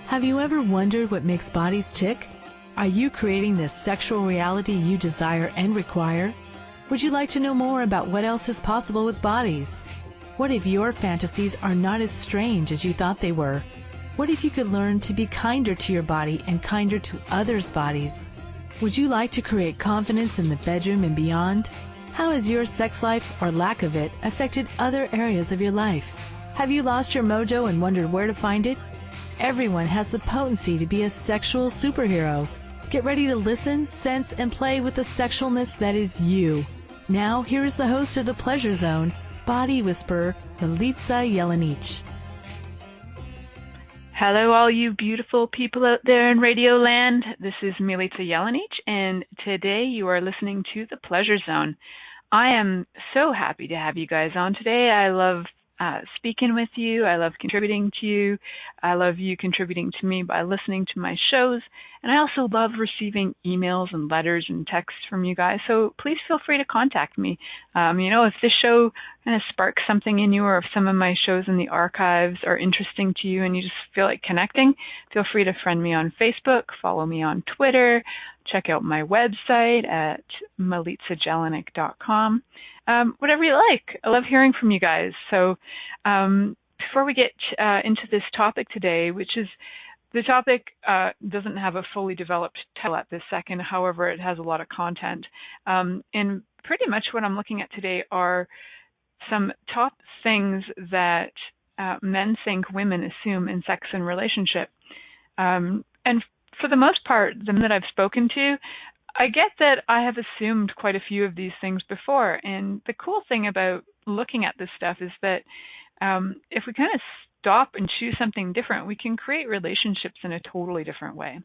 Have you ever wondered what makes bodies tick? Are you creating the sexual reality you desire and require? Would you like to know more about what else is possible with bodies? What if your fantasies are not as strange as you thought they were? What if you could learn to be kinder to your body and kinder to others' bodies? Would you like to create confidence in the bedroom and beyond? How has your sex life or lack of it affected other areas of your life? Have you lost your mojo and wondered where to find it? Everyone has the potency to be a sexual superhero. Get ready to listen, sense, and play with the sexualness that is you. Now, here is the host of The Pleasure Zone, Body Whisperer, Milica Jelenic. Hello, all you beautiful people out there in Radio Land. This is Milica Jelenic, and today you are listening to The Pleasure Zone. I am so happy to have you guys on today. I love speaking with you. I love contributing to you. I love you contributing to me by listening to my shows. And I also love receiving emails and letters and texts from you guys. So please feel free to contact me. If this show kind of sparks something in you, or if some of my shows in the archives are interesting to you and you just feel like connecting, feel free to friend me on Facebook, follow me on Twitter, check out my website at milicajelenic.com. Whatever you like. I love hearing from you guys. So before we get into this topic today, which is the topic doesn't have a fully developed title at this second. However, it has a lot of content. And pretty much what I'm looking at today are some top things that men think women assume in sex and relationship. And for the most part, the men that I've spoken to, I get that I have assumed quite a few of these things before. And the cool thing about looking at this stuff is that if we kind of stop and choose something different, we can create relationships in a totally different way.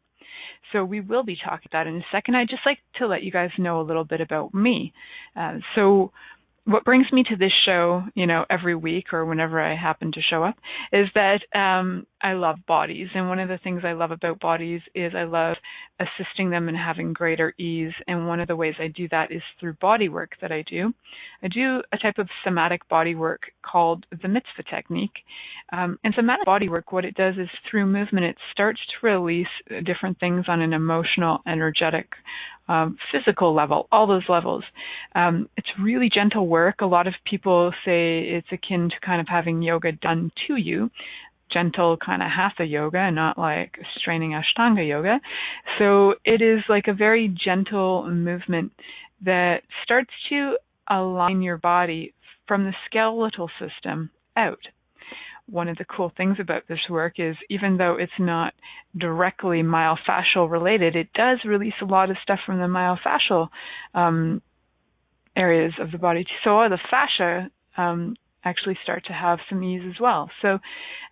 So we will be talking about that in a second. I'd just like to let you guys know a little bit about me. So what brings me to this show, every week or whenever I happen to show up, is that I love bodies. And one of the things I love about bodies is I love assisting them in having greater ease. And one of the ways I do that is through body work that I do. I do a type of somatic body work called the Mitzvah Technique. And somatic body work, what it does is through movement, it starts to release different things on an emotional, energetic, physical level, all those levels. It's really gentle work. A lot of people say it's akin to kind of having yoga done to you. Gentle kind of hatha yoga, not like straining Ashtanga yoga. So it is like a very gentle movement that starts to align your body from the skeletal system out. One of the cool things about this work is even though it's not directly myofascial related, it does release a lot of stuff from the myofascial areas of the body. So all the fascia actually start to have some ease as well. So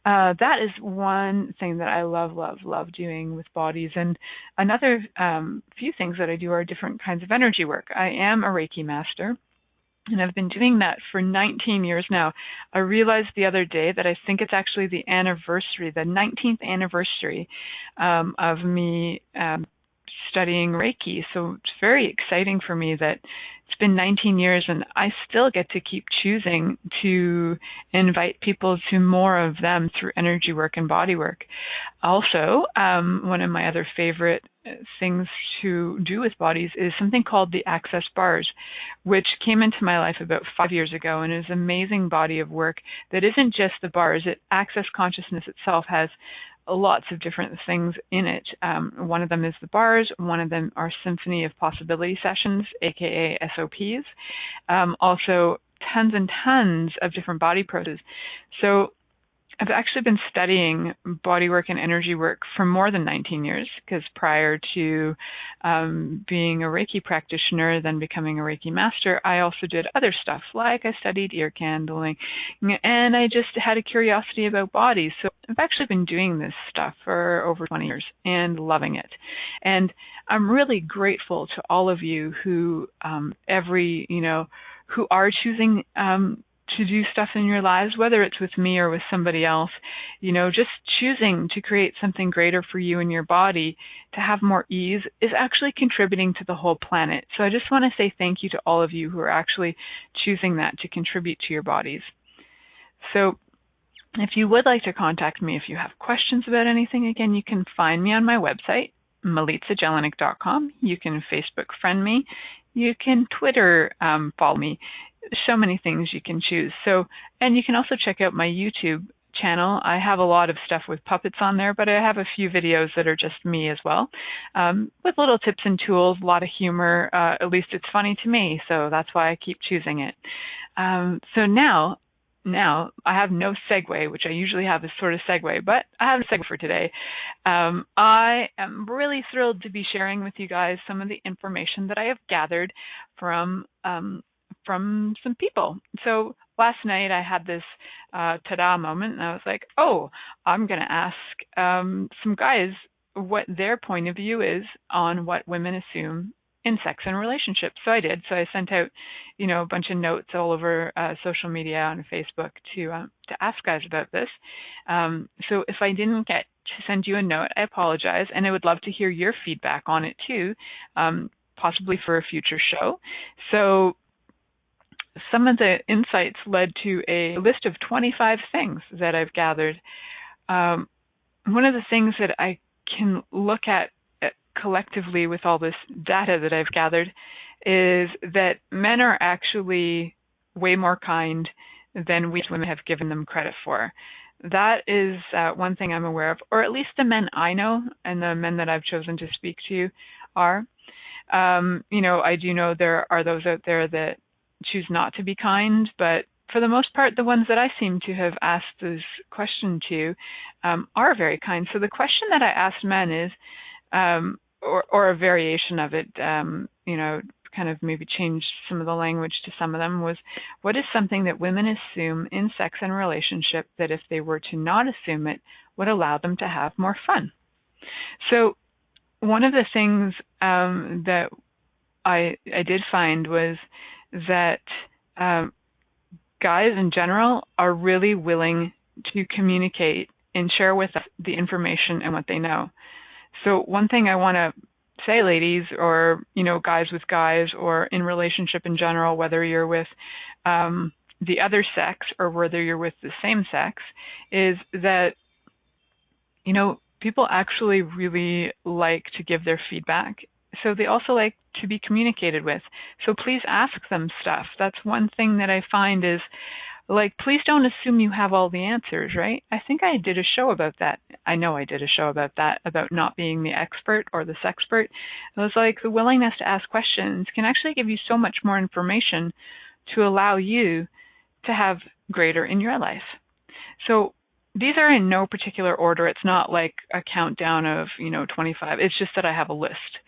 that is one thing that I love doing with bodies. And another few things that I do are different kinds of energy work. I am a Reiki master, and I've been doing that for 19 years now. I realized the other day that I think it's actually the 19th anniversary of me studying Reiki. So it's very exciting for me that it's been 19 years and I still get to keep choosing to invite people to more of them through energy work and body work. Also, one of my other favorite things to do with bodies is something called the Access Bars, which came into my life about 5 years ago and is an amazing body of work that isn't just the bars. Access consciousness itself has lots of different things in it. One of them is the bars. One of them are Symphony of Possibility sessions, aka SOPs. Also, tons and tons of different body poses. So I've actually been studying body work and energy work for more than 19 years, because prior to being a Reiki practitioner, then becoming a Reiki master, I also did other stuff, like I studied ear candling, and I just had a curiosity about bodies. So I've actually been doing this stuff for over 20 years and loving it. And I'm really grateful to all of you who who are choosing to do stuff in your lives, whether it's with me or with somebody else, just choosing to create something greater for you and your body to have more ease is actually contributing to the whole planet. So I just want to say thank you to all of you who are actually choosing that to contribute to your bodies. So If you would like to contact me if you have questions about anything, again, you can find me on my website, milicajelenic.com. You can Facebook friend me. You can Twitter follow me. So many things you can choose. And you can also check out my YouTube channel. I have a lot of stuff with puppets on there, but I have a few videos that are just me as well, with little tips and tools, a lot of humor. At least it's funny to me, so that's why I keep choosing it. So now I have no segue, which I usually have a sort of segue, but I have a segue for today. I am really thrilled to be sharing with you guys some of the information that I have gathered from some people. So last night I had this ta-da moment, and I was like, oh, I'm going to ask some guys what their point of view is on what women assume in sex and relationships. So I did. So I sent out, a bunch of notes all over social media and Facebook to ask guys about this. So if I didn't get to send you a note, I apologize, and I would love to hear your feedback on it too, possibly for a future show. So some of the insights led to a list of 25 things that I've gathered. One of the things that I can look at collectively with all this data that I've gathered is that men are actually way more kind than we women have given them credit for. That is one thing I'm aware of, or at least the men I know and the men that I've chosen to speak to are. I do know there are those out there that choose not to be kind, but for the most part, the ones that I seem to have asked this question to are very kind. So the question that I asked men is, or a variation of it, kind of maybe changed some of the language to some of them, was what is something that women assume in sex and relationship that if they were to not assume it would allow them to have more fun? So one of the things that I did find was that guys in general are really willing to communicate and share with us the information and what they know. So one thing I want to say, ladies, or guys with guys, or in relationship in general, whether you're with the other sex or whether you're with the same sex, is that people actually really like to give their feedback. So they also like to be communicated with. So please ask them stuff. That's one thing that I find is, please don't assume you have all the answers, right? I think I did a show about that. I know I did a show about that, about not being the expert or the sexpert. It was like the willingness to ask questions can actually give you so much more information to allow you to have greater in your life. So these are in no particular order. It's not like a countdown of, 25. It's just that I have a list.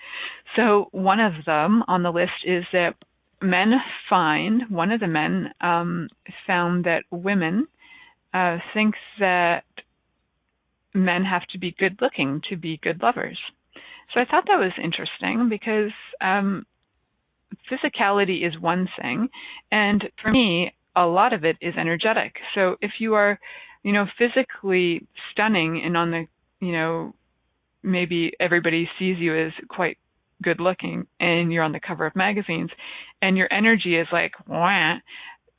So one of them on the list is that one of the men found that women think that men have to be good looking to be good lovers. So I thought that was interesting because physicality is one thing, and for me, a lot of it is energetic. So if you are physically stunning and on the, maybe everybody sees you as quite good looking and you're on the cover of magazines and your energy is like, wah,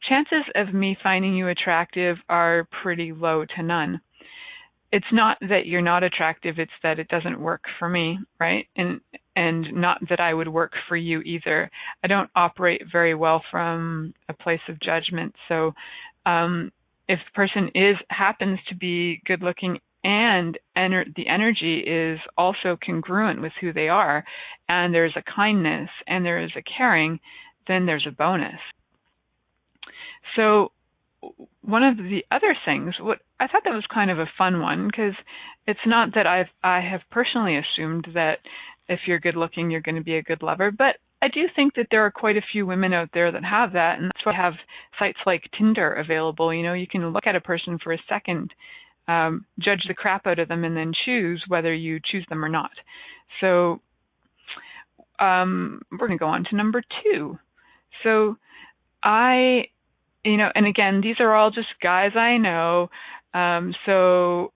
chances of me finding you attractive are pretty low to none. It's not that you're not attractive, it's that it doesn't work for me, right? And not that I would work for you either. I don't operate very well from a place of judgment. So if the person happens to be good looking and the energy is also congruent with who they are, and there's a kindness and there is a caring, then there's a bonus. So one of the other things, what I thought that was kind of a fun one, because it's not that I have personally assumed that if you're good looking, you're going to be a good lover, but I do think that there are quite a few women out there that have that, and that's why I have sites like Tinder available. You can look at a person for a second, judge the crap out of them, and then choose whether you choose them or not. So we're going to go on to number 2. So and again, these are all just guys I know, so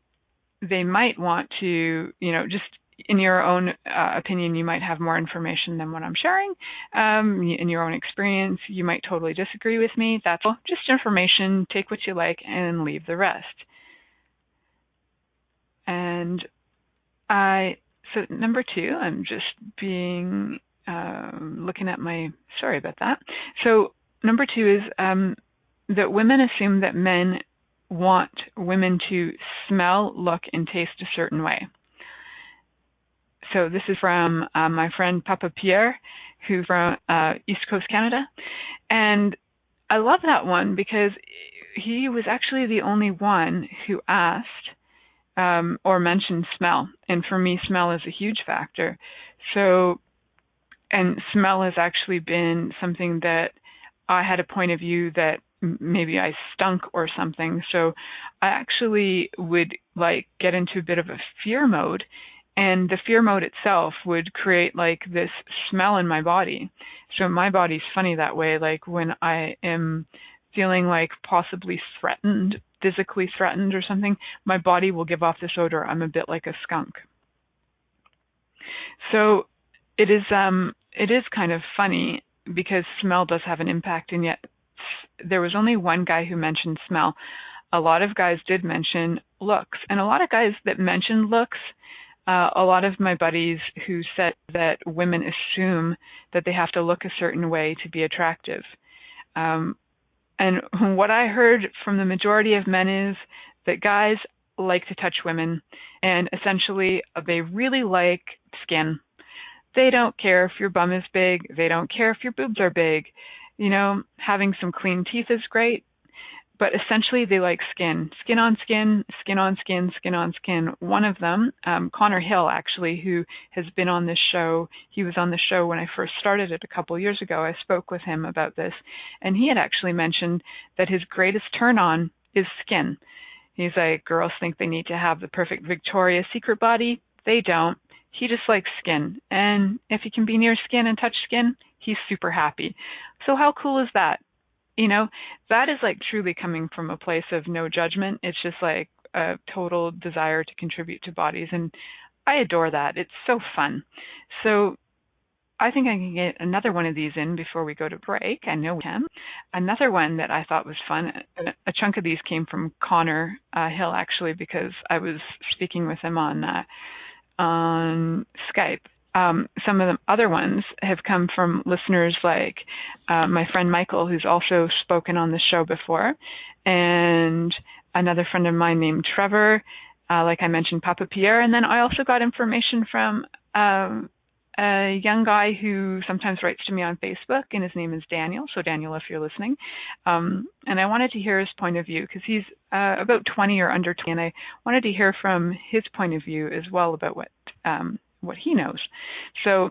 they might want to, just in your own opinion, you might have more information than what I'm sharing. In your own experience, you might totally disagree with me. That's all. Just information. Take what you like and leave the rest. So number 2, I'm just looking at sorry about that. So number 2 is that women assume that men want women to smell, look, and taste a certain way. So this is from my friend Papa Pierre, who's from East Coast Canada. And I love that one because he was actually the only one who asked or mentioned smell. And for me, smell is a huge factor. So, and smell has actually been something that I had a point of view that maybe I stunk or something. So I actually would get into a bit of a fear mode. And the fear mode itself would create this smell in my body. So my body's funny that way. When I am feeling possibly threatened, physically threatened or something, my body will give off this odor. I'm a bit like a skunk. So it is kind of funny because smell does have an impact, and yet there was only one guy who mentioned smell. A lot of guys did mention looks, and a lot of guys that mentioned looks, a lot of my buddies who said that women assume that they have to look a certain way to be attractive. And what I heard from the majority of men is that guys like to touch women, and essentially they really like skin. They don't care if your bum is big. They don't care if your boobs are big. Having some clean teeth is great. But essentially, they like skin. Skin on skin, skin on skin, skin on skin. One of them, Connor Hill, actually, who has been on this show. He was on the show when I first started it a couple years ago. I spoke with him about this. And he had actually mentioned that his greatest turn-on is skin. He's like, girls think they need to have the perfect Victoria's Secret body. They don't. He just likes skin. And if he can be near skin and touch skin, he's super happy. So how cool is that? That is truly coming from a place of no judgment. It's just a total desire to contribute to bodies. And I adore that. It's so fun. So I think I can get another one of these in before we go to break. I know we can. Another one that I thought was fun, a chunk of these came from Connor Hill, actually, because I was speaking with him on Skype. Some of the other ones have come from listeners like my friend Michael, who's also spoken on the show before, and another friend of mine named Trevor, like I mentioned, Papa Pierre. And then I also got information from a young guy who sometimes writes to me on Facebook, and his name is Daniel. So Daniel, if you're listening, and I wanted to hear his point of view because he's about 20 or under 20, and I wanted to hear from his point of view as well about what he knows. So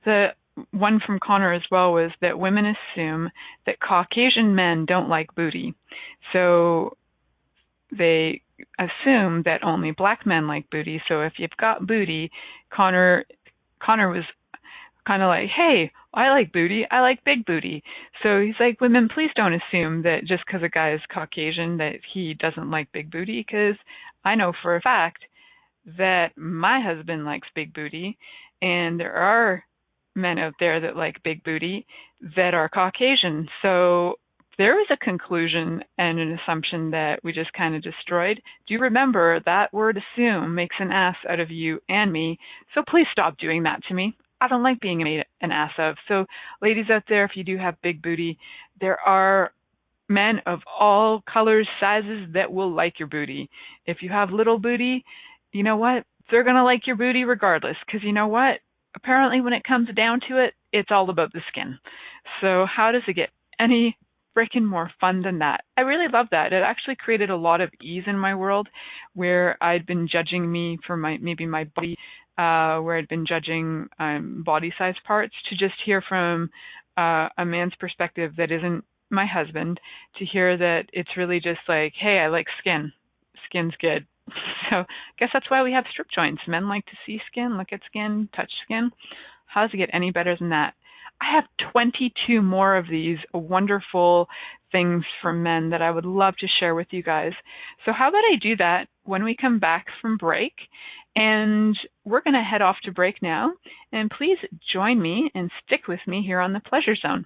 the one from Connor as well was that women assume that Caucasian men don't like booty. So they assume that only black men like booty. So if you've got booty, Connor was kind of like, hey, I like booty. I like big booty. So he's like, women, please don't assume that just because a guy is Caucasian that he doesn't like big booty, because I know for a fact that my husband likes big booty, and there are men out there that like big booty that are Caucasian. So there is a conclusion and an assumption that we just kind of destroyed. Do you remember that word assume makes an ass out of you and me? So please stop doing that to me. I don't like being made an ass of. So ladies out there, if you do have big booty, there are men of all colors, sizes that will like your booty. If you have little booty, you know what? They're going to like your booty regardless, because you know what? Apparently when it comes down to it, it's all about the skin. So how does it get any freaking more fun than that? I really love that. It actually created a lot of ease in my world, where I'd been judging me for my body, where I'd been judging body size parts, to just hear from a man's perspective that isn't my husband, to hear that it's really just like, hey, I like skin. Skin's good. So I guess that's why we have strip joints. Men like to see skin, look at skin, touch skin. How does it get any better than that? I have 22 more of these wonderful things from men that I would love to share with you guys. So how about I do that when we come back from break? And we're going to head off to break now. And please join me and stick with me here on the Pleasure Zone.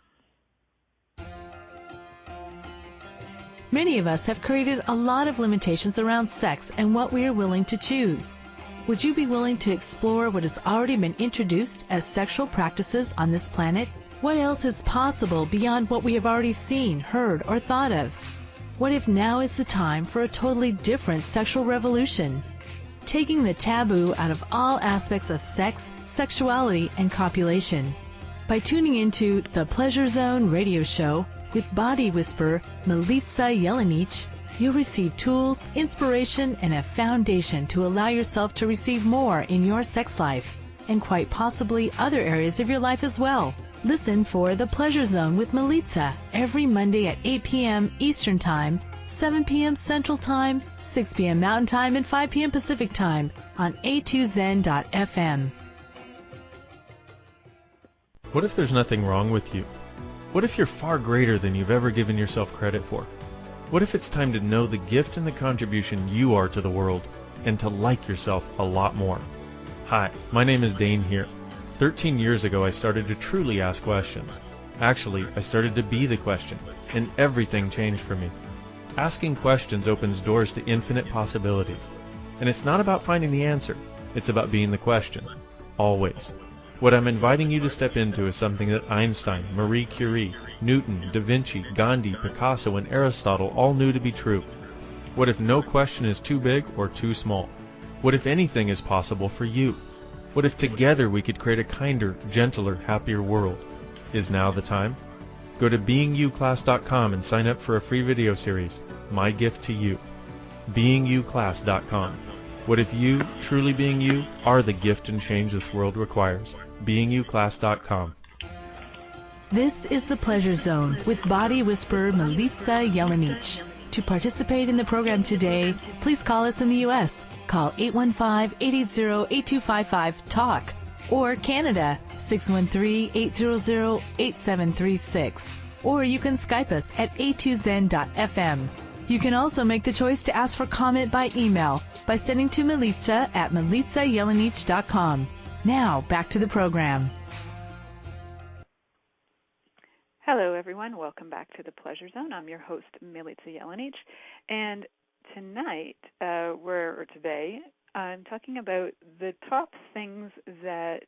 Many of us have created a lot of limitations around sex and what we are willing to choose. Would you be willing to explore what has already been introduced as sexual practices on this planet? What else is possible beyond what we have already seen, heard, or thought of? What if now is the time for a totally different sexual revolution? Taking the taboo out of all aspects of sex, sexuality, and copulation. By tuning into the Pleasure Zone radio show with body whisperer Milica Jelenic, you'll receive tools, inspiration, and a foundation to allow yourself to receive more in your sex life, and quite possibly other areas of your life as well. Listen for The Pleasure Zone with Milica every Monday at 8 p.m. Eastern Time, 7 p.m. Central Time, 6 p.m. Mountain Time, and 5 p.m. Pacific Time on a2zen.fm. What if there's nothing wrong with you? What if you're far greater than you've ever given yourself credit for? What if it's time to know the gift and the contribution you are to the world and to like yourself a lot more? Hi, my name is Dane here. 13 years ago, I started to truly ask questions. Actually, I started to be the question, and everything changed for me. Asking questions opens doors to infinite possibilities. And it's not about finding the answer. It's about being the question. Always. What I'm inviting you to step into is something that Einstein, Marie Curie, Newton, Da Vinci, Gandhi, Picasso, and Aristotle all knew to be true. What if no question is too big or too small? What if anything is possible for you? What if together we could create a kinder, gentler, happier world? Is now the time? Go to beingyouclass.com and sign up for a free video series, My Gift to You. beingyouclass.com. What if you, truly being you, are the gift and change this world requires? beingyouclass.com. This is The Pleasure Zone with body whisperer Milica Jelenic. To participate in the program today, please call us in the U.S. Call 815-880-8255-TALK or Canada 613-800-8736. Or you can Skype us at a2zen.fm. You can also make the choice to ask for comment by email by sending to Milica at milicajelenic.com. Now, back to the program. Hello, everyone. Welcome back to the Pleasure Zone. I'm your host, Milica Jelenic, and today, I'm talking about the top things that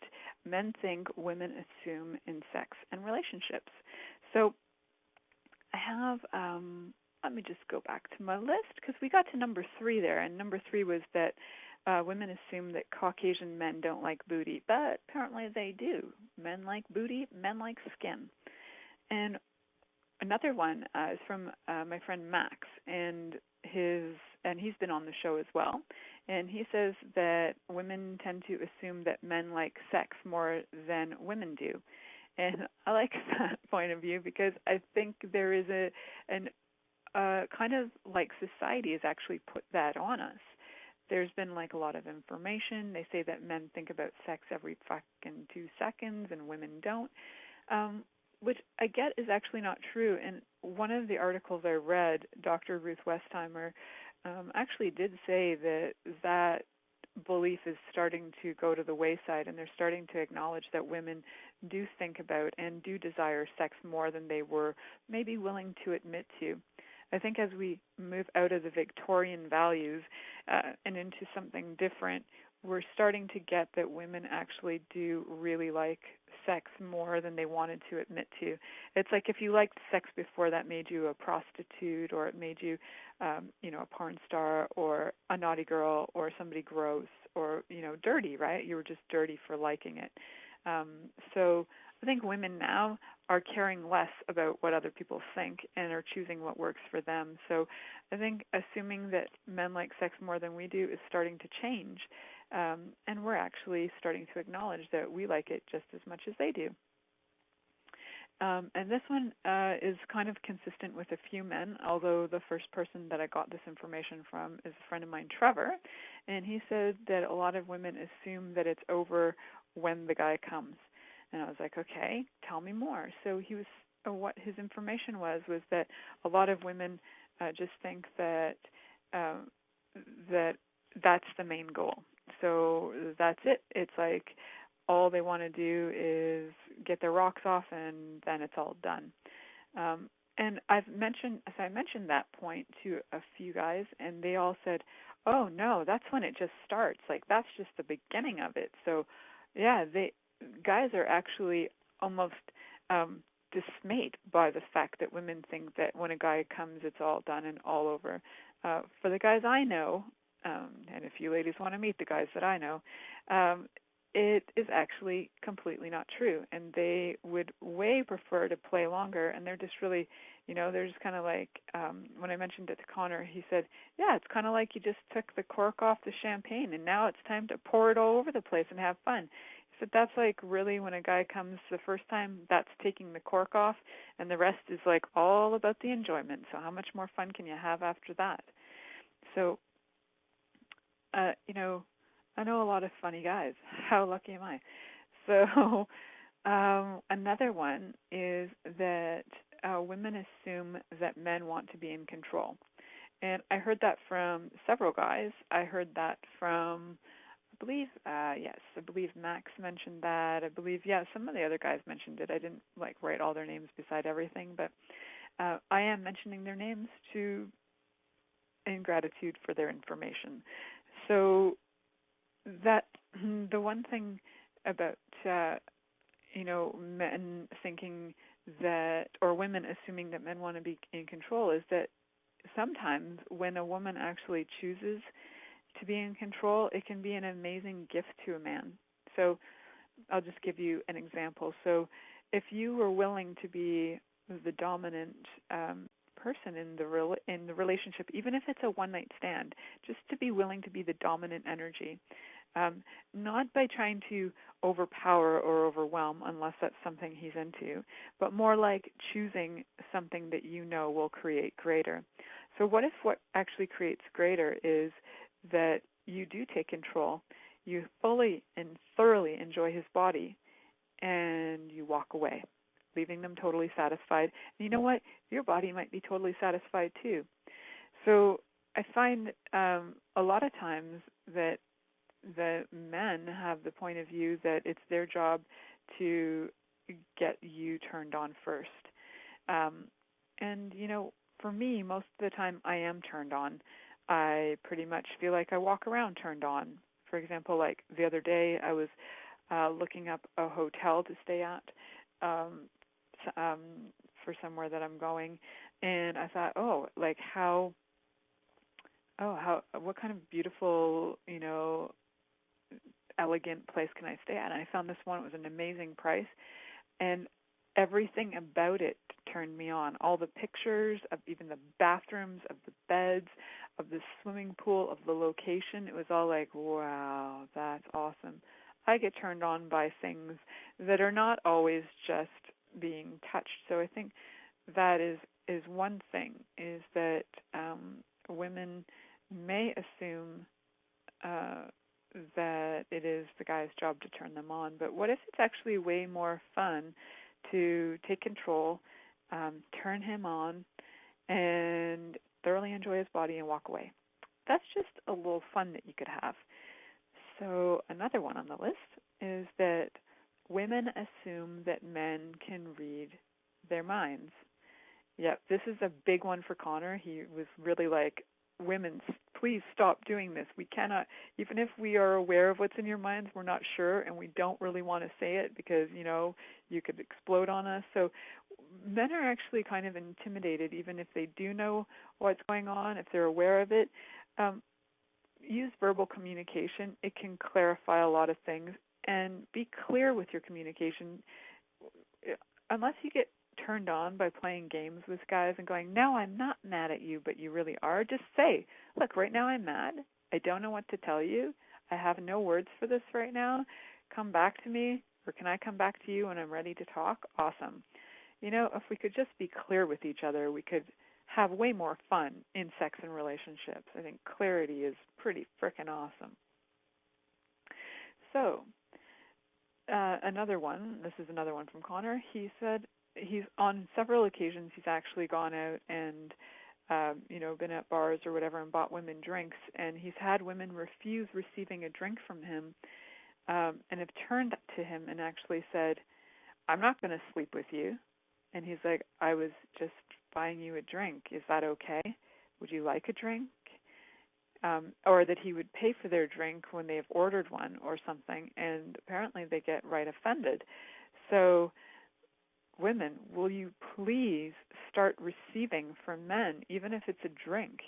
men think women assume in sex and relationships. So, I have, let me just go back to my list, because we got to number 3 there, and number 3 was that women assume that Caucasian men don't like booty, but apparently they do. Men like booty, men like skin. And another one is from my friend Max, and he's been on the show as well. And he says that women tend to assume that men like sex more than women do. And I like that point of view because I think there is a kind of like society has actually put that on us. There's been like a lot of information. They say that men think about sex every fucking 2 seconds and women don't. Which I get is actually not true. And one of the articles I read, Dr. Ruth Westheimer actually did say that belief is starting to go to the wayside, and they're starting to acknowledge that women do think about and do desire sex more than they were maybe willing to admit to. I think as we move out of the Victorian values and into something different, we're starting to get that women actually do really like sex more than they wanted to admit to. It's like if you liked sex before, that made you a prostitute, or it made you, a porn star, or a naughty girl, or somebody gross, or, dirty, right? You were just dirty for liking it. So I think women now are caring less about what other people think and are choosing what works for them. So I think assuming that men like sex more than we do is starting to change. And we're actually starting to acknowledge that we like it just as much as they do. And this one is kind of consistent with a few men, although the first person that I got this information from is a friend of mine, Trevor, and he said that a lot of women assume that it's over when the guy comes. And I was like, okay, tell me more. So what his information was that a lot of women just think that that's the main goal. So that's it. It's like all they want to do is get their rocks off, and then it's all done. And I mentioned that point to a few guys, and they all said, oh no, that's when it just starts. Like that's just the beginning of it. So yeah, guys are actually almost dismayed by the fact that women think that when a guy comes, it's all done and all over. For the guys I know, and if you ladies want to meet the guys that I know, it is actually completely not true, and they would way prefer to play longer, and they're just really, they're just kind of like, when I mentioned it to Connor, he said, yeah, it's kind of like you just took the cork off the champagne, and now it's time to pour it all over the place and have fun. He said, that's like really when a guy comes the first time, that's taking the cork off, and the rest is like all about the enjoyment. So how much more fun can you have after that? So, I know a lot of funny guys. How lucky am I? So another one is that women assume that men want to be in control. And I heard that from several guys. I heard that from, I believe Max mentioned that. I believe, some of the other guys mentioned it. I didn't write all their names beside everything, but I am mentioning their names in gratitude for their information. So that the one thing about men thinking that, or women assuming that men want to be in control, is that sometimes when a woman actually chooses to be in control, it can be an amazing gift to a man. So I'll just give you an example. So if you were willing to be the dominant person in the relationship, even if it's a one-night stand, just to be willing to be the dominant energy, not by trying to overpower or overwhelm, unless that's something he's into, but more like choosing something that will create greater. So what if what actually creates greater is that you do take control, you fully and thoroughly enjoy his body, and you walk away, leaving them totally satisfied. And you know what? Your body might be totally satisfied too. So I find a lot of times that the men have the point of view that it's their job to get you turned on first. And for me, most of the time I am turned on. I pretty much feel like I walk around turned on. For example, like the other day, I was looking up a hotel to stay at for somewhere that I'm going, and I thought, what kind of beautiful, elegant place can I stay at? And I found this one. It was an amazing price, and everything about it turned me on. All the pictures of even the bathrooms, of the beds, of the swimming pool, of the location. It was all like, wow, that's awesome. I get turned on by things that are not always just being touched. So I think that is one thing, is that women may assume that it is the guy's job to turn them on. But what if it's actually way more fun to take control, turn him on, and thoroughly enjoy his body and walk away? That's just a little fun that you could have. So another one on the list is that women assume that men can read their minds. Yep, this is a big one for Connor. He was really like, women, please stop doing this. We cannot, even if we are aware of what's in your minds, we're not sure, and we don't really want to say it because, you could explode on us. So men are actually kind of intimidated, even if they do know what's going on, if they're aware of it. Use verbal communication. It can clarify a lot of things, and be clear with your communication. Unless you get turned on by playing games with guys and going, no, I'm not mad at you, but you really are, just say, look, right now I'm mad. I don't know what to tell you. I have no words for this right now. Come back to me, or can I come back to you when I'm ready to talk? Awesome. If we could just be clear with each other, we could have way more fun in sex and relationships. I think clarity is pretty frickin' awesome. So, another one, this is another one from Connor. He said he's on several occasions he's actually gone out and been at bars or whatever and bought women drinks, and he's had women refuse receiving a drink from him and have turned to him and actually said, I'm not going to sleep with you. And he's like, I was just buying you a drink. Is that okay? Would you like a drink? or that he would pay for their drink when they have ordered one or something, and apparently they get right offended. So women, will you please start receiving from men, even if it's a drink?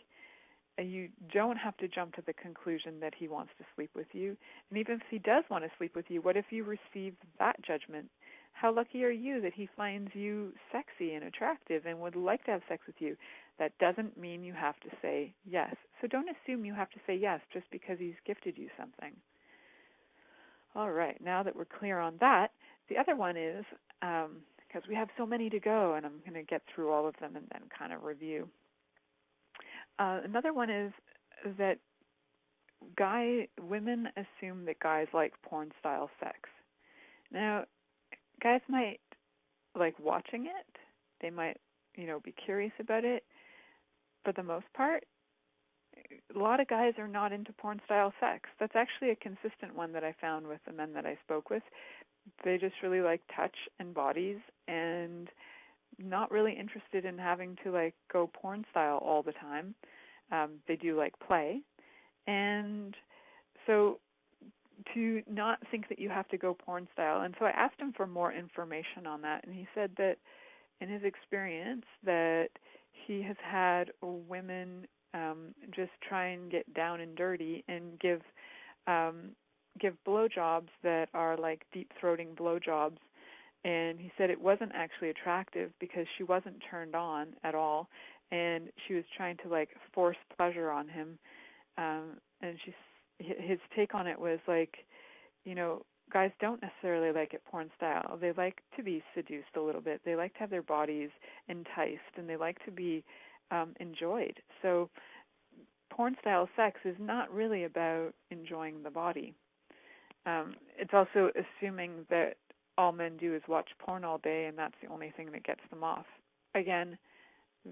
You don't have to jump to the conclusion that he wants to sleep with you. And even if he does want to sleep with you, what if you receive that judgment? How lucky are you that he finds you sexy and attractive and would like to have sex with you? That doesn't mean you have to say yes. So don't assume you have to say yes just because he's gifted you something. All right, now that we're clear on that, the other one is, because we have so many to go, and I'm going to get through all of them and then kind of review. Another one is that women assume that guys like porn-style sex. Now, guys might like watching it. They might, be curious about it. For the most part, a lot of guys are not into porn-style sex. That's actually a consistent one that I found with the men that I spoke with. They just really like touch and bodies and not really interested in having to go porn style all the time. They do like play. And so to not think that you have to go porn style. And so I asked him for more information on that, and he said that in his experience that he has had women just try and get down and dirty and give blowjobs that are like deep-throating blowjobs. And he said it wasn't actually attractive because she wasn't turned on at all, and she was trying to force pleasure on him. And his take on it was guys don't necessarily like it porn style. They like to be seduced a little bit. They like to have their bodies enticed, and they like to be enjoyed. So porn style sex is not really about enjoying the body. It's also assuming that all men do is watch porn all day and that's the only thing that gets them off. Again,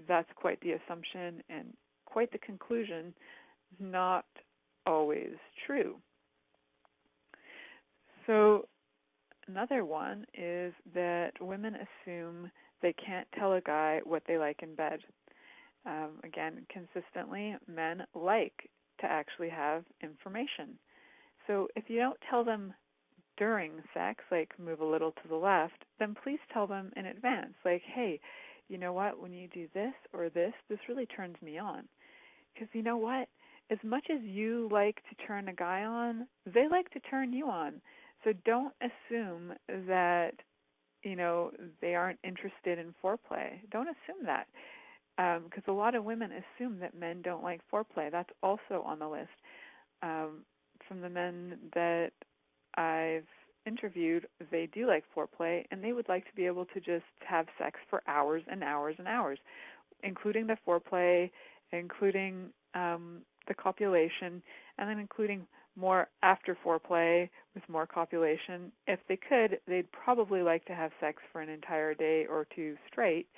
that's quite the assumption and quite the conclusion, not always true. So another one is that women assume they can't tell a guy what they like in bed. Again, consistently, men like to actually have information. So if you don't tell them during sex, move a little to the left, then please tell them in advance, hey, you know what, when you do this or this really turns me on. Because you know what, as much as you like to turn a guy on, they like to turn you on. So don't assume that, they aren't interested in foreplay. Don't assume that. Because a lot of women assume that men don't like foreplay. That's also on the list. From the men that I've interviewed, they do like foreplay, and they would like to be able to just have sex for hours and hours and hours, including the foreplay, including the copulation, and then including more after foreplay with more copulation. If they could, they'd probably like to have sex for an entire day or two straight,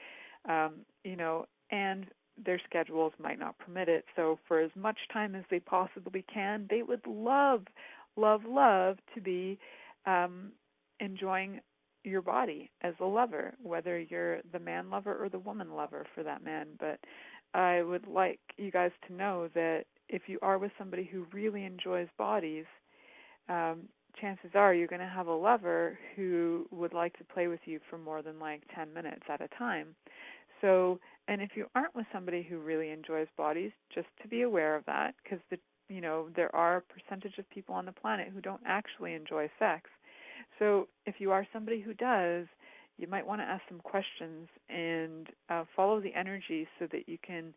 and their schedules might not permit it. So for as much time as they possibly can, they would love to be enjoying your body as a lover, whether you're the man lover or the woman lover for that man. But I would like you guys to know that if you are with somebody who really enjoys bodies, chances are you're going to have a lover who would like to play with you for more than 10 minutes at a time. So, and if you aren't with somebody who really enjoys bodies, just to be aware of that, because there are a percentage of people on the planet who don't actually enjoy sex. So if you are somebody who does, you might want to ask some questions and follow the energy so that you can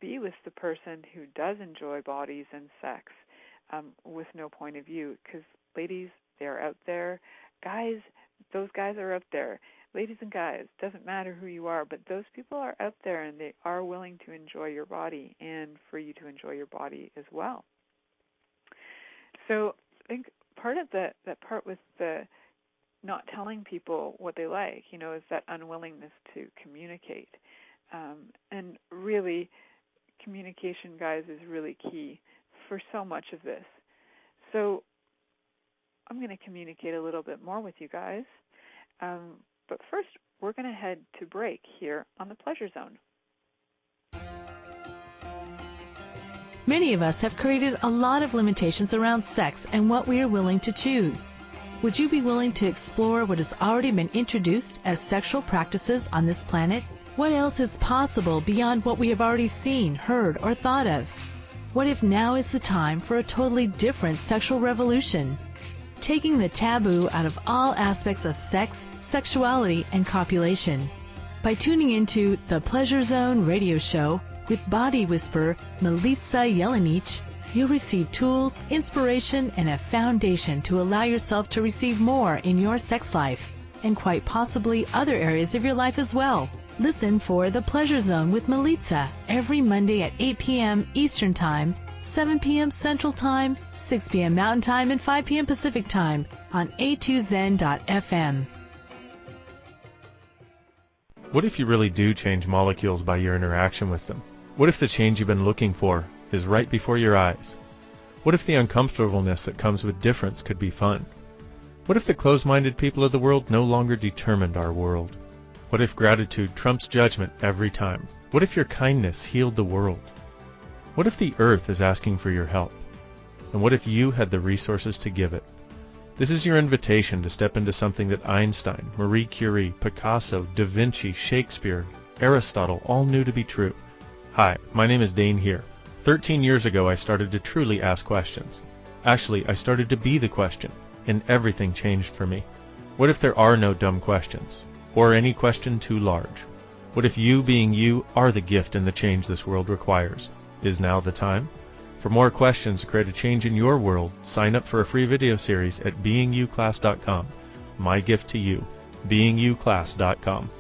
be with the person who does enjoy bodies and sex with no point of view. Because ladies, they're out there. Guys, those guys are out there. Ladies and guys, doesn't matter who you are, but those people are out there and they are willing to enjoy your body and for you to enjoy your body as well. So I think part of that part with the not telling people what they like, is that unwillingness to communicate. And really, communication, guys, is really key for so much of this. So I'm going to communicate a little bit more with you guys. But first, we're going to head to break here on the Pleasure Zone. Many of us have created a lot of limitations around sex and what we are willing to choose. Would you be willing to explore what has already been introduced as sexual practices on this planet? What else is possible beyond what we have already seen, heard, or thought of? What if now is the time for a totally different sexual revolution? Taking the taboo out of all aspects of sex, sexuality, and copulation. By tuning into the Pleasure Zone radio show with body whisperer Milica Jelenic, you'll receive tools, inspiration, and a foundation to allow yourself to receive more in your sex life, and quite possibly other areas of your life as well. Listen for The Pleasure Zone with Milica every Monday at 8 p.m. Eastern Time, 7 p.m. Central Time, 6 p.m. Mountain Time, and 5 p.m. Pacific Time on a2zen.fm. What if you really do change molecules by your interaction with them? What if the change you've been looking for is right before your eyes? What if the uncomfortableness that comes with difference could be fun? What if the closed-minded people of the world no longer determined our world? What if gratitude trumps judgment every time? What if your kindness healed the world? What if the earth is asking for your help? And what if you had the resources to give it? This is your invitation to step into something that Einstein, Marie Curie, Picasso, Da Vinci, Shakespeare, Aristotle all knew to be true. Hi, my name is Dane here. 13 years ago I started to truly ask questions. Actually, I started to be the question, and everything changed for me. What if there are no dumb questions? Or any question too large? What if you being you are the gift and the change this world requires? Is now the time? For more questions to create a change in your world, sign up for a free video series at beingyouclass.com. My gift to you, beingyouclass.com.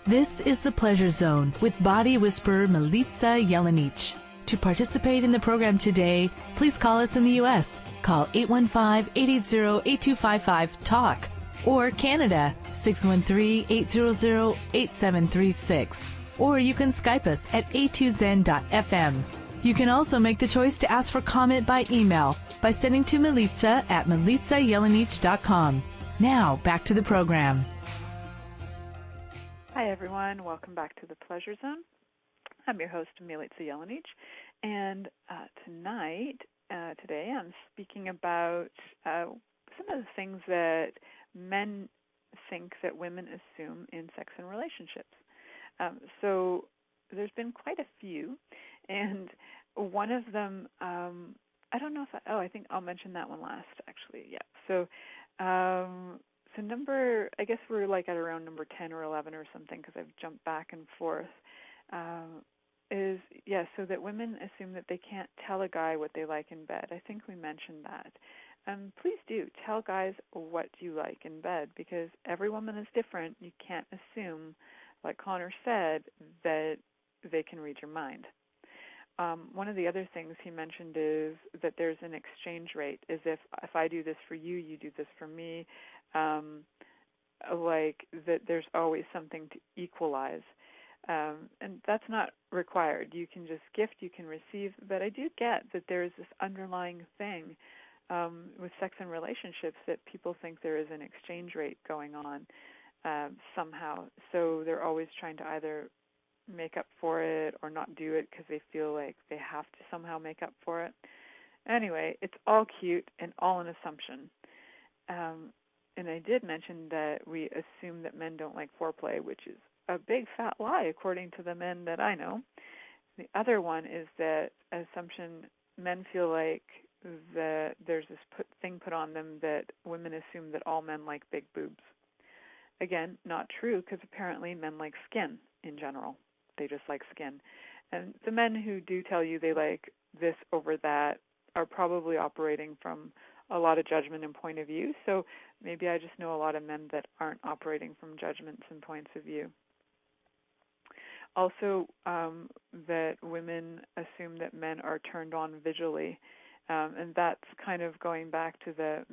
This is The Pleasure Zone with body whisperer Milica Jelenic. To participate in the program today, please call us in the U.S. Call 815-880-8255-TALK. Or Canada, 613-800-8736. Or you can Skype us at a2zen.fm. You can also make the choice to ask for comment by email by sending to Milica at milicajelenic.com. Now, back to the program. Hi, everyone. Welcome back to the Pleasure Zone. I'm your host, Milica Jelenic, and today, I'm speaking about some of the things that men think that women assume in sex and relationships. So there's been quite a few, and one of them, I don't know if I think I'll mention that one last, actually. Yeah. So number, I guess we're like at around number 10 or 11 or something, because I've jumped back and forth, so that women assume that they can't tell a guy what they like in bed. I think we mentioned that. Please do tell guys what you like in bed, because every woman is different. You can't assume, like Connor said, that they can read your mind. One of the other things he mentioned is that there's an exchange rate, as if I do this for you, you do this for me, like that there's always something to equalize. And that's not required. You can just gift, you can receive, but I do get that there's this underlying thing with sex and relationships that people think there is an exchange rate going on somehow. So they're always trying to either make up for it or not do it because they feel like they have to somehow make up for it. Anyway, it's all cute and all an assumption. And I did mention that we assume that men don't like foreplay, which is a big fat lie according to the men that I know. The other one is that assumption men feel like that there's this thing put on them that women assume that all men like big boobs. Again, not true, because apparently men like skin in general. They just like skin. And the men who do tell you they like this over that are probably operating from a lot of judgment and point of view. So maybe I just know a lot of men that aren't operating from judgments and points of view. Also, that women assume that men are turned on visually. And that's kind of going back to the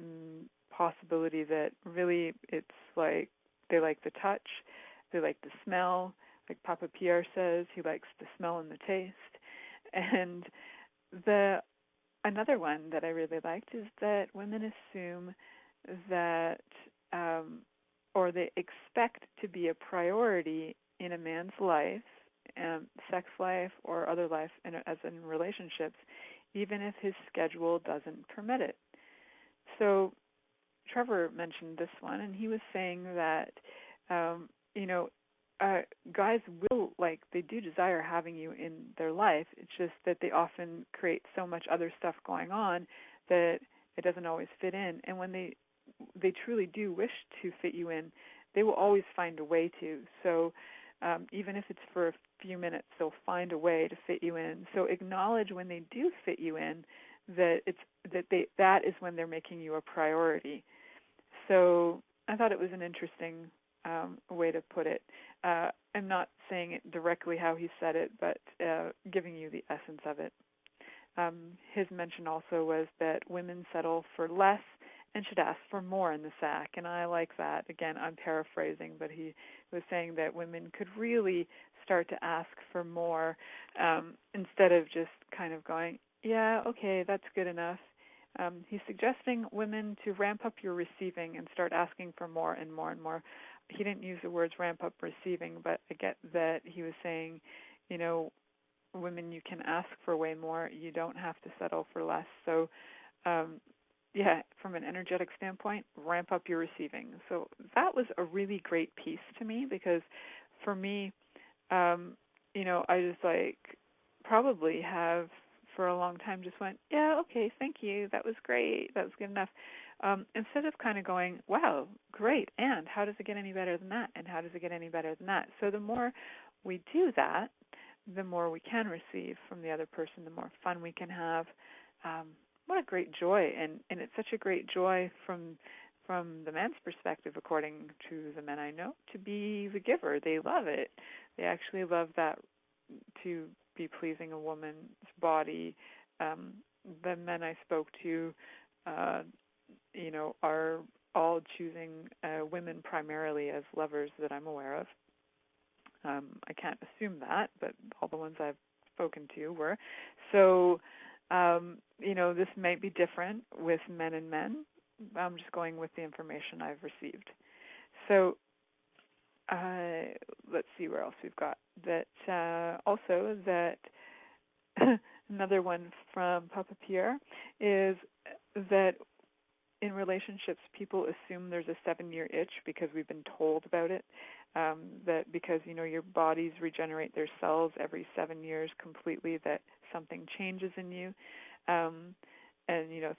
possibility that really it's like they like the touch, they like the smell, like Papa Pierre says, he likes the smell and the taste. And another one that I really liked is that women assume that, or they expect to be a priority in a man's life sex life or other life as in relationships, even if his schedule doesn't permit it. So Trevor mentioned this one, and he was saying that, guys will, they do desire having you in their life. It's just that they often create so much other stuff going on that it doesn't always fit in. And when they truly do wish to fit you in, they will always find a way to. So even if it's for a few minutes, they'll find a way to fit you in. So acknowledge when they do fit you in that that is when they're making you a priority. So I thought it was an interesting way to put it. I'm not saying it directly how he said it, but giving you the essence of it. His mention also was that women settle for less and should ask for more in the sack, and I like that. Again, I'm paraphrasing, but he was saying that women could really start to ask for more instead of just kind of going, yeah, okay, that's good enough. He's suggesting women to ramp up your receiving and start asking for more and more and more. He didn't use the words ramp up receiving, but I get that he was saying, women, you can ask for way more. You don't have to settle for less. So, from an energetic standpoint, ramp up your receiving. So that was a really great piece to me because for me, I just probably have for a long time just went, yeah, okay, thank you. That was great. That was good enough. Instead of kind of going, wow, great, and how does it get any better than that? And how does it get any better than that? So the more we do that, the more we can receive from the other person, the more fun we can have. What a great joy. And it's such a great joy from the man's perspective, according to the men I know, to be the giver. They love it. They actually love that, to be pleasing a woman's body. The men I spoke to, are all choosing women primarily as lovers that I'm aware of. I can't assume that, but all the ones I've spoken to were. So, this might be different with men and men. I'm just going with the information I've received. So, let's see where else we've got. That also that another one from Papa Pierre is that in relationships, people assume there's a 7-year itch because we've been told about it. That because, your bodies regenerate their cells every 7 years completely, that something changes in you. And,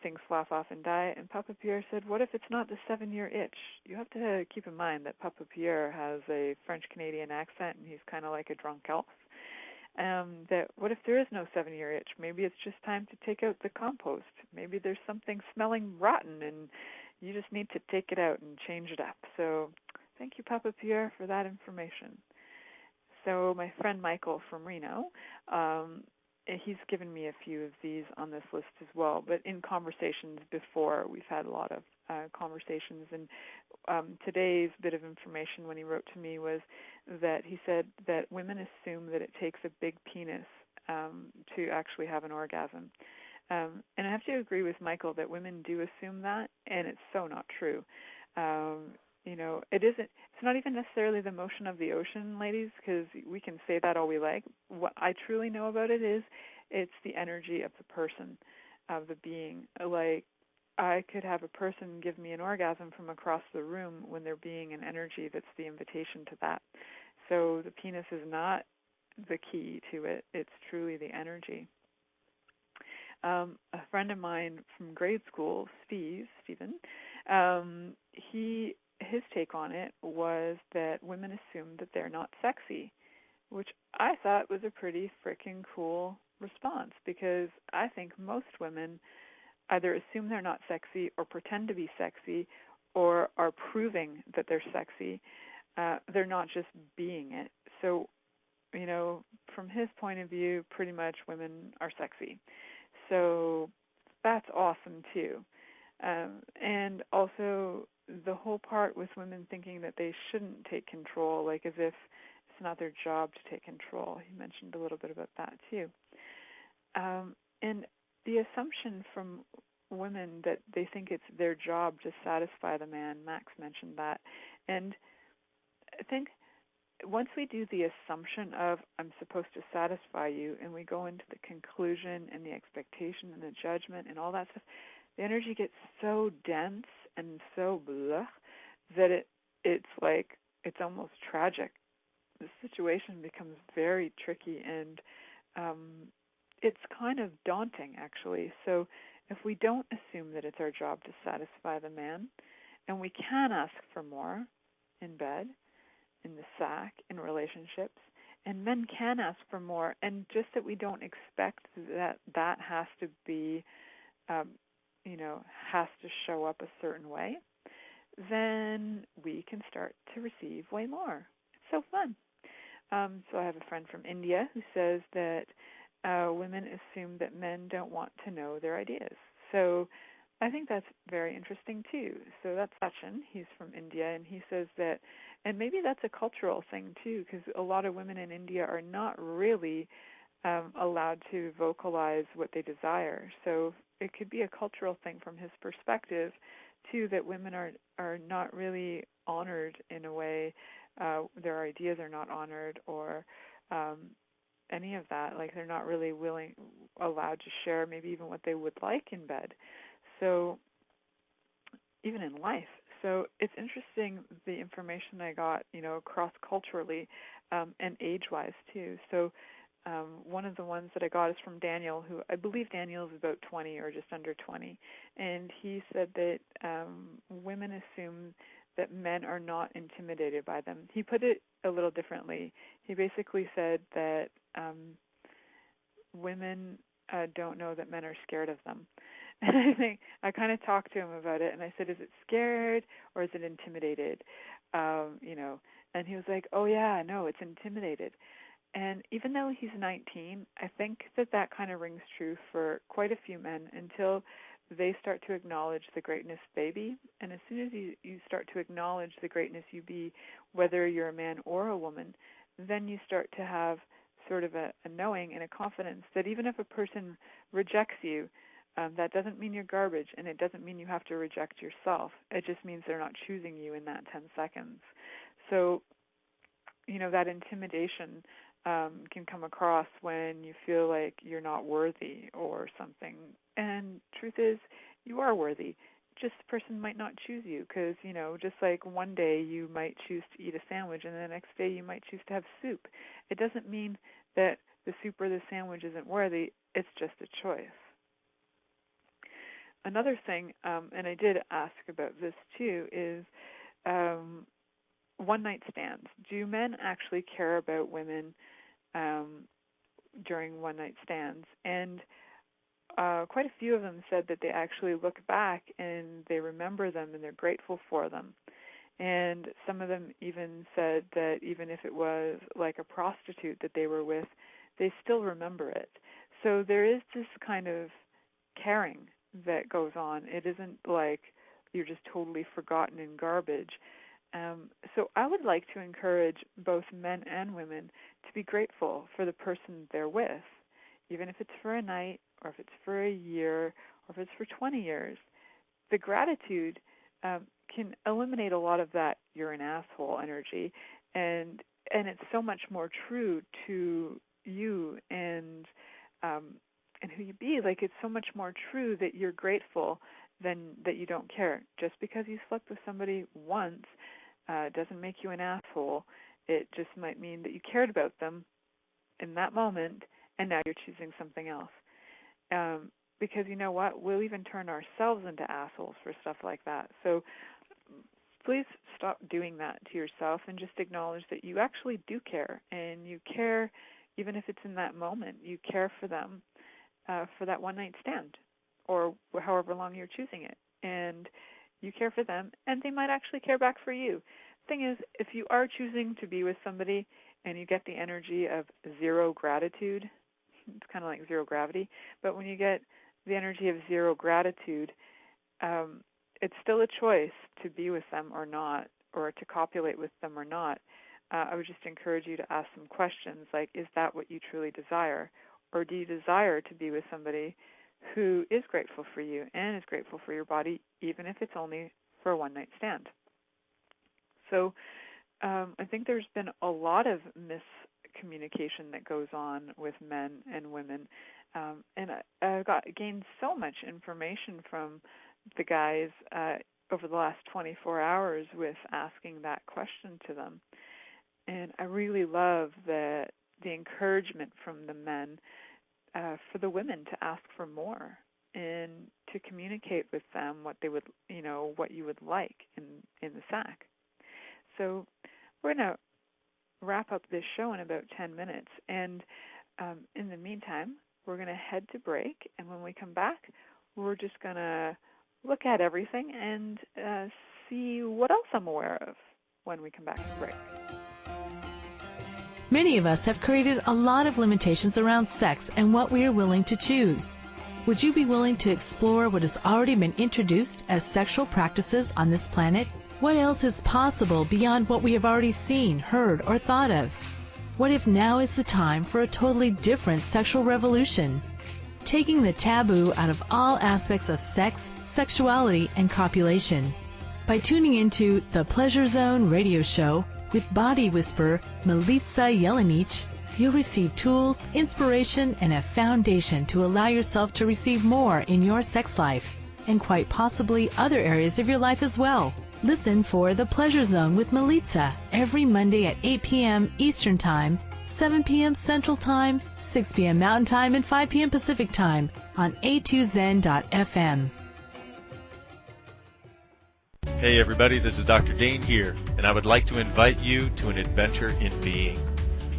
things slough off and die. And Papa Pierre said, what if it's not the 7-year itch? You have to keep in mind that Papa Pierre has a French-Canadian accent, and he's kind of like a drunk elf. That what if there is no 7-year itch? Maybe it's just time to take out the compost. Maybe there's something smelling rotten, and you just need to take it out and change it up. So thank you, Papa Pierre, for that information. So my friend Michael from Reno, he's given me a few of these on this list as well. But in conversations before, we've had a lot of conversations. And today's bit of information when he wrote to me was that he said that women assume that it takes a big penis to actually have an orgasm. And I have to agree with Michael that women do assume that, and it's so not true. It isn't. It's not even necessarily the motion of the ocean, ladies, because we can say that all we like. What I truly know about it is it's the energy of the person, of the being. Like, I could have a person give me an orgasm from across the room when they're being an energy that's the invitation to that. So the penis is not the key to it. It's truly the energy. A friend of mine from grade school, Stephen, his take on it was that women assume that they're not sexy, which I thought was a pretty freaking cool response, because I think most women either assume they're not sexy or pretend to be sexy or are proving that they're sexy. They're not just being it. So, from his point of view, pretty much women are sexy. So that's awesome too. And also the whole part with women thinking that they shouldn't take control, like as if it's not their job to take control. He mentioned a little bit about that too. And the assumption from women that they think it's their job to satisfy the man, Max mentioned that. And I think once we do the assumption of I'm supposed to satisfy you, and we go into the conclusion and the expectation and the judgment and all that stuff, the energy gets so dense and so blah that it's like it's almost tragic. The situation becomes very tricky, and it's kind of daunting, actually. So if we don't assume that it's our job to satisfy the man, and we can ask for more in bed, in the sack, in relationships, and men can ask for more, and just that we don't expect that has to be, has to show up a certain way, then we can start to receive way more. It's so fun. So I have a friend from India who says that women assume that men don't want to know their ideas. So I think that's very interesting too. So that's Sachin. He's from India, and he says that, and maybe that's a cultural thing too, because a lot of women in India are not really allowed to vocalize what they desire. So it could be a cultural thing from his perspective too, that women are not really honored in a way. Their ideas are not honored, or any of that. Like, they're not really allowed to share maybe even what they would like in bed. So even in life. So it's interesting, the information I got, cross-culturally and age-wise too. So one of the ones that I got is from Daniel, who I believe Daniel is about 20 or just under 20. And he said that women assume that men are not intimidated by them. He put it a little differently. He basically said that women don't know that men are scared of them. And I think I kind of talked to him about it, and I said, is it scared or is it intimidated? And he was like, oh yeah, no, it's intimidated. And even though he's 19, I think that kind of rings true for quite a few men until they start to acknowledge the greatness they be. And as soon as you start to acknowledge the greatness you be, whether you're a man or a woman, then you start to have sort of a knowing and a confidence that even if a person rejects you, that doesn't mean you're garbage, and it doesn't mean you have to reject yourself. It just means they're not choosing you in that 10 seconds. So, that intimidation can come across when you feel like you're not worthy or something. And truth is, you are worthy. Just the person might not choose you because, just like one day you might choose to eat a sandwich and the next day you might choose to have soup. It doesn't mean that the soup or the sandwich isn't worthy. It's just a choice. Another thing, and I did ask about this too, is one-night stands. Do men actually care about women during one-night stands? And quite a few of them said that they actually look back and they remember them and they're grateful for them. And some of them even said that even if it was like a prostitute that they were with, they still remember it. So there is this kind of caring that goes on. It isn't like you're just totally forgotten in garbage. So I would like to encourage both men and women to be grateful for the person they're with, even if it's for a night or if it's for a year or if it's for 20 years. The gratitude can eliminate a lot of that you're an asshole energy, and it's so much more true to you and who you be. Like, it's so much more true that you're grateful than that you don't care. Just because you slept with somebody once doesn't make you an asshole. It just might mean that you cared about them in that moment, and now you're choosing something else. Because you know what? We'll even turn ourselves into assholes for stuff like that. So please stop doing that to yourself and just acknowledge that you actually do care, and you care even if it's in that moment. You care for them for that one-night stand or however long you're choosing it. And you care for them, and they might actually care back for you. The thing is, if you are choosing to be with somebody and you get the energy of zero gratitude, it's kind of like zero gravity, but when you get the energy of zero gratitude, it's still a choice to be with them or not, or to copulate with them or not. I would just encourage you to ask some questions like, is that what you truly desire? Or do you desire to be with somebody who is grateful for you and is grateful for your body, even if it's only for a one-night stand? So I think there's been a lot of miscommunication that goes on with men and women, and I've gained so much information from the guys over the last 24 hours with asking that question to them. And I really love the encouragement from the men for the women to ask for more and to communicate with them what they would, what you would like in the sack. So we're going to wrap up this show in about 10 minutes. And in the meantime, we're going to head to break. And when we come back, we're just going to look at everything and see what else I'm aware of when we come back from break. Many of us have created a lot of limitations around sex and what we are willing to choose. Would you be willing to explore what has already been introduced as sexual practices on this planet? What else is possible beyond what we have already seen, heard, or thought of? What if now is the time for a totally different sexual revolution? Taking the taboo out of all aspects of sex, sexuality, and copulation. By tuning into the Pleasure Zone radio show with body whisperer Milica Jelenic, you'll receive tools, inspiration, and a foundation to allow yourself to receive more in your sex life, and quite possibly other areas of your life as well. Listen for The Pleasure Zone with Milica every Monday at 8 p.m. Eastern Time, 7 p.m. Central Time, 6 p.m. Mountain Time, and 5 p.m. Pacific Time on a2zen.fm. Hey everybody, this is Dr. Dane here, and I would like to invite you to an adventure in being.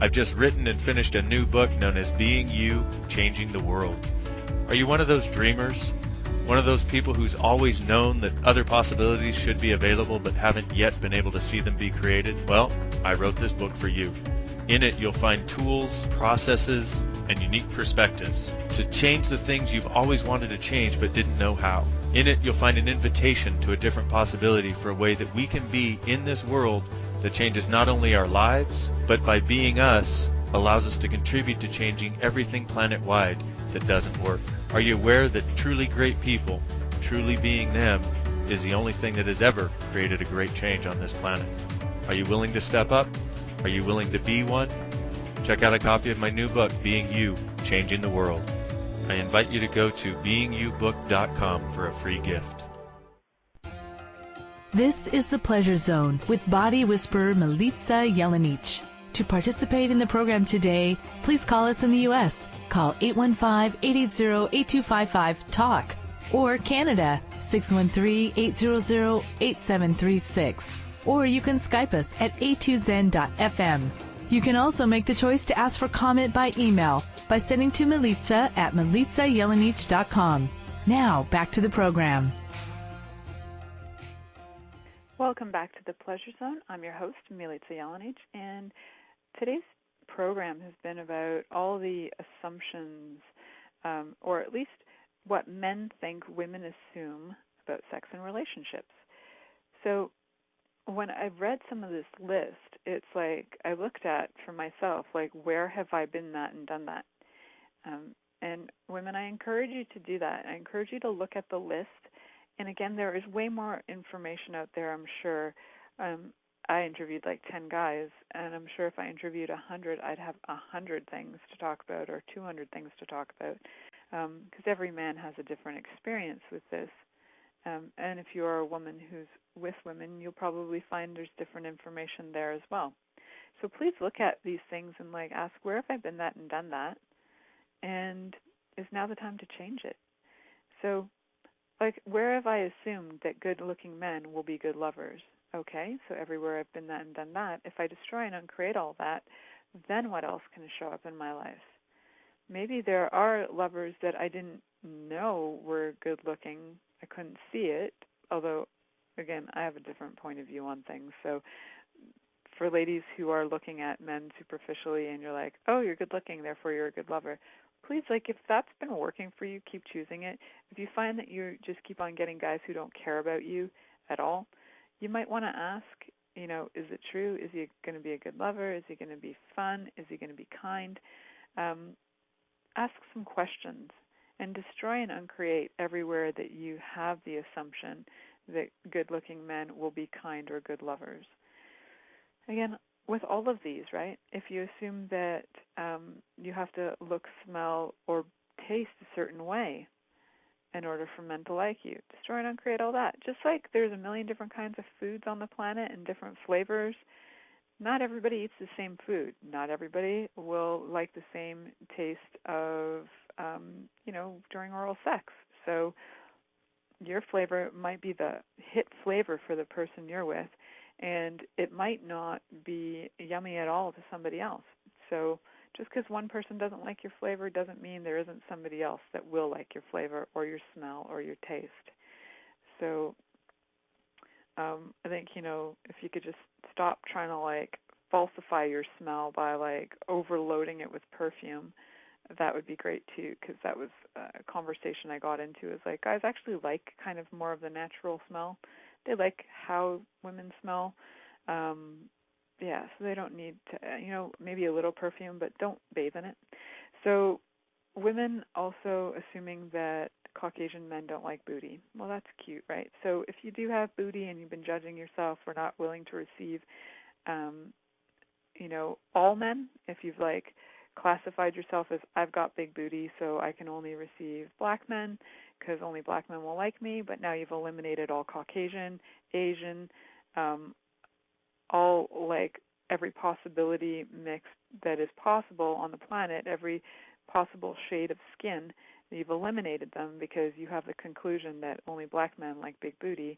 I've just written and finished a new book known as Being You, Changing the World. Are you one of those dreamers? One of those people who's always known that other possibilities should be available but haven't yet been able to see them be created? Well, I wrote this book for you. In it, you'll find tools, processes, and unique perspectives to change the things you've always wanted to change but didn't know how. In it, you'll find an invitation to a different possibility for a way that we can be in this world that changes not only our lives, but by being us, allows us to contribute to changing everything planet-wide that doesn't work. Are you aware that truly great people, truly being them, is the only thing that has ever created a great change on this planet? Are you willing to step up? Are you willing to be one? Check out a copy of my new book, Being You, Changing the World. I invite you to go to beingyoubook.com for a free gift. This is The Pleasure Zone with body whisperer Milica Jelenic. To participate in the program today, please call us in the U.S. Call 815-880-8255-TALK or Canada 613-800-8736. Or you can Skype us at a2zen.fm. You can also make the choice to ask for comment by email by sending to Milica at milicajelenic.com. Now, back to the program. Welcome back to the Pleasure Zone. I'm your host, Milica Jelenic, and today's program has been about all the assumptions, or at least what men think women assume about sex and relationships. So when I've read some of this list, it's like I looked at for myself, like, where have I been that and done that? And women, I encourage you to do that. I encourage you to look at the list. And again, there is way more information out there, I'm sure. I interviewed like 10 guys, and I'm sure if I interviewed 100, I'd have 100 things to talk about or 200 things to talk about, because every man has a different experience with this. And if you're a woman who's with women, you'll probably find there's different information there as well. So please look at these things and like ask, where have I been that and done that? And is now the time to change it? So, like, where have I assumed that good-looking men will be good lovers? Okay, so everywhere I've been that and done that, if I destroy and uncreate all that, then what else can show up in my life? Maybe there are lovers that I didn't know were good-looking. I couldn't see it, although, again, I have a different point of view on things. So for ladies who are looking at men superficially and you're like, oh, you're good-looking, therefore you're a good lover, please, like, if that's been working for you, keep choosing it. If you find that you just keep on getting guys who don't care about you at all, you might want to ask, you know, is it true? Is he going to be a good lover? Is he going to be fun? Is he going to be kind? Ask some questions and destroy and uncreate everywhere that you have the assumption that good-looking men will be kind or good lovers. again, with all of these, right, if you assume that you have to look, smell, or taste a certain way in order for men to like you, destroy and uncreate all that. Just like there's a million different kinds of foods on the planet and different flavors, not everybody eats the same food. Not everybody will like the same taste of, during oral sex. So your flavor might be the hit flavor for the person you're with, and it might not be yummy at all to somebody else. So just because one person doesn't like your flavor doesn't mean there isn't somebody else that will like your flavor or your smell or your taste. So I think, if you could just stop trying to falsify your smell by overloading it with perfume, that would be great too, because that was a conversation I got into. Is guys actually like kind of more of the natural smell. They like how women smell. So they don't need to, maybe a little perfume, but don't bathe in it. So women also assuming that Caucasian men don't like booty. Well, that's cute, right? So if you do have booty and you've been judging yourself for not willing to receive, all men, if you've classified yourself as I've got big booty, so I can only receive black men because only black men will like me, but now you've eliminated all Caucasian, Asian, all every possibility mix that is possible on the planet, every possible shade of skin, you've eliminated them because you have the conclusion that only black men like big booty.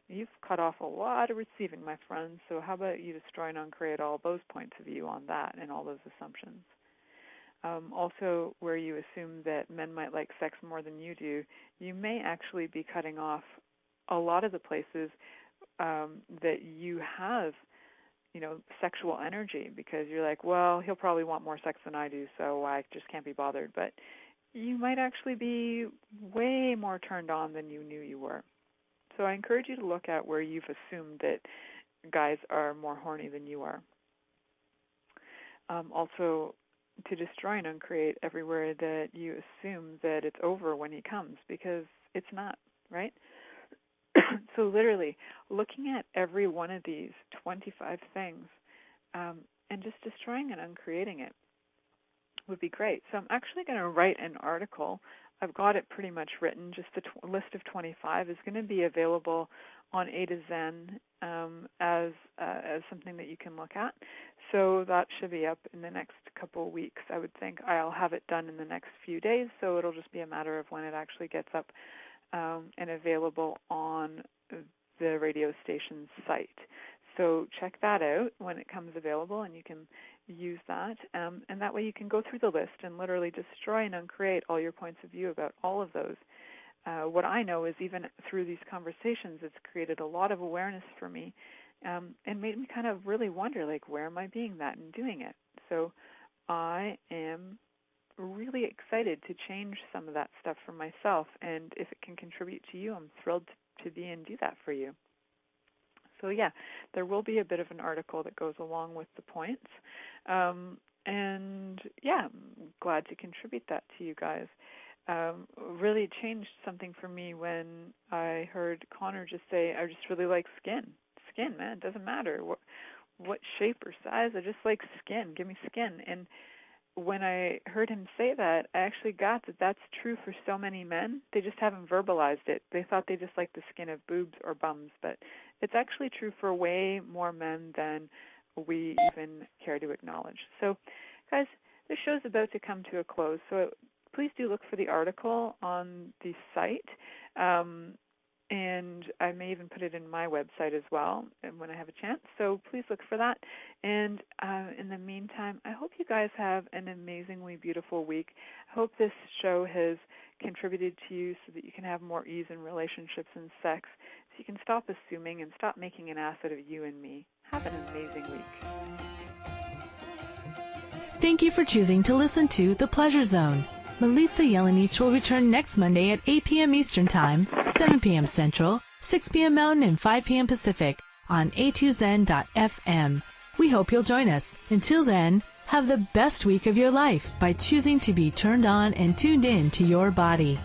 You've cut off a lot of receiving, my friends, so how about you destroy and uncreate all those points of view on that and all those assumptions. Also, where you assume that men might like sex more than you do, you may actually be cutting off a lot of the places that you have, sexual energy, because you're well, he'll probably want more sex than I do, so I just can't be bothered. But you might actually be way more turned on than you knew you were. So I encourage you to look at where you've assumed that guys are more horny than you are. Also, to destroy and uncreate everywhere that you assume that it's over when he comes, because it's not, right? So literally looking at every one of these 25 things and just destroying and uncreating it would be great. So I'm actually going to write an article. I've got it pretty much written. Just the list of 25 is going to be available on A to Zen as something that you can look at. So that should be up in the next couple of weeks. I would think I'll have it done in the next few days, so it'll just be a matter of when it actually gets up and available on the radio station's site. So check that out when it comes available, and you can use that. And that way you can go through the list and literally destroy and uncreate all your points of view about all of those. What I know is even through these conversations, it's created a lot of awareness for me and made me kind of really wonder, where am I being that and doing it? So I am really excited to change some of that stuff for myself, and if it can contribute to you, I'm thrilled to be and do that for you. So yeah, there will be a bit of an article that goes along with the points, and yeah, I'm glad to contribute that to you guys. Really changed something for me when I heard Connor just say, I just really like skin, man, it doesn't matter what shape or size, I just like skin, give me skin. And when I heard him say that, I actually got that that's true for so many men. They just haven't verbalized it. They thought they just liked the skin of boobs or bums, but it's actually true for way more men than we even care to acknowledge. So, guys, this show's about to come to a close, so please do look for the article on the site, and I may even put it in my website as well when I have a chance. So please look for that. And in the meantime, I hope you guys have an amazingly beautiful week. I hope this show has contributed to you so that you can have more ease in relationships and sex, so you can stop assuming and stop making an ass out of you and me. Have an amazing week. Thank you for choosing to listen to The Pleasure Zone. Milica Jelenic will return next Monday at 8 p.m. Eastern Time, 7 p.m. Central, 6 p.m. Mountain, and 5 p.m. Pacific on a2zen.fm. We hope you'll join us. Until then, have the best week of your life by choosing to be turned on and tuned in to your body.